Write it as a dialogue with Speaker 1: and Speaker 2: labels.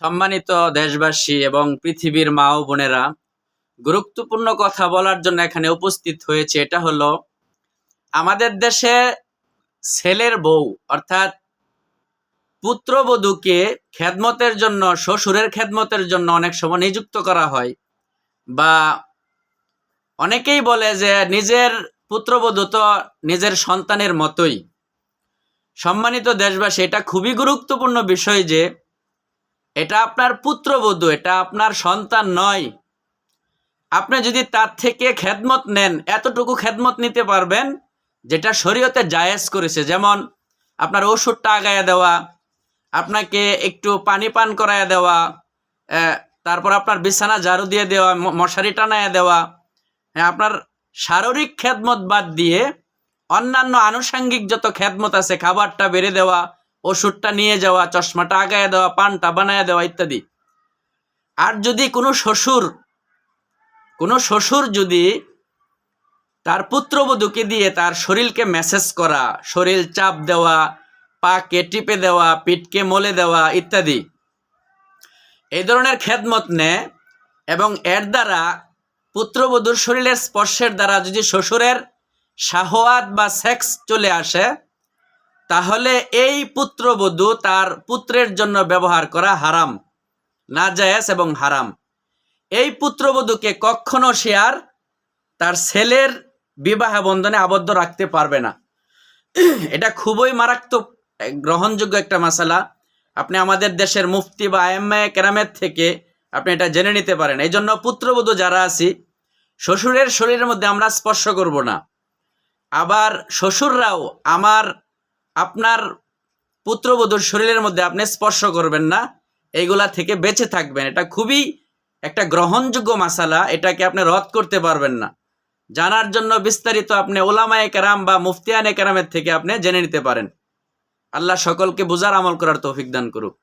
Speaker 1: সম্মানিত দেশবাসী এবং পৃথিবীর মা ও বোনেরা, গুরুত্বপূর্ণ কথা বলার জন্য এখানে উপস্থিত হয়েছে। এটা হলো আমাদের দেশে ছেলের বউ অর্থাৎ পুত্রবধূকে খেদমতের জন্য, শ্বশুরের খেদমতের জন্য অনেক সময় নিযুক্ত করা হয়, বা অনেকেই বলে যে নিজের পুত্রবধূ তো নিজের সন্তানের মতোই। সম্মানিত দেশবাসী, এটা খুবই গুরুত্বপূর্ণ বিষয় যে এটা আপনার পুত্রবধূ, এটা আপনার সন্তান নয়। আপনি যদি তার থেকে খেদমত নেন, এতটুকু খেদমত নিতে পারবেন যেটা শরীয়তে জায়েজ করেছে। যেমন আপনার ওষুধটা আগায়া দেওয়া, আপনাকে একটু পানি পান করায়া দেওয়া, তারপর আপনার বিছানা ঝাড়ু দিয়ে দেওয়া, মশারি টানায়া দেওয়া। আপনার শারীরিক খেদমত বাদ দিয়ে অন্যান্য আনুষঙ্গিক যত খেদমত আছে, খাবারটা বেড়ে দেওয়া, ওষুধটা নিয়ে যাওয়া, চশমাটা আগায়া দেওয়া, পানটা বানায়া দেওয়া ইত্যাদি। আর যদি কোনো শ্বশুর যদি তার পুত্রবধূকে দিয়ে তার শরীরকে ম্যাসেজ করা, শরীর চাপ দেওয়া, পাকে টিপে দেওয়া, পিঠকে মলে দেওয়া ইত্যাদি, এই ধরনের খেদমত নেয় এবং এর দ্বারা পুত্রবধূর শরীরের স্পর্শের দ্বারা যদি শ্বশুরের শাহওয়াত বা সেক্স চলে আসে, তাহলে এই পুত্রবধূ তার পুত্রের জন্য ব্যবহার করা হারাম, নাজায়েজ এবং হারাম। এই পুত্রবধূকে কখনো সে আর তার ছেলের বিবাহ বন্ধনে আবদ্ধ রাখতে পারবে না। এটা খুবই মারাত্মক গ্রহণযোগ্য একটা মাসালা। আপনি আমাদের দেশের মুফতি বা আইম্মায়ে কেরামের থেকে আপনি এটা জেনে নিতে পারেন। এই জন্য পুত্রবধূ যারা আছি, শ্বশুরের শরীরের মধ্যে আমরা স্পর্শ করব না। আবার শ্বশুররাও আপনার পুত্রবধূর শরীরের মধ্যে আপনি স্পর্শ করবেন না, এইগুলা থেকে বেঁচে থাকবেন। এটা খুবই একটা গ্রহণযোগ্য মাসালা, এটাকে আপনি রদ করতে পারবেন না। জানার জন্য বিস্তারিত আপনি উলামায়ে কেরাম বা মুফতিয়ানে কেরামের থেকে আপনি জেনে নিতে পারেন। আল্লাহ সকলকে বুঝার আমল করার তৌফিক দান করুক।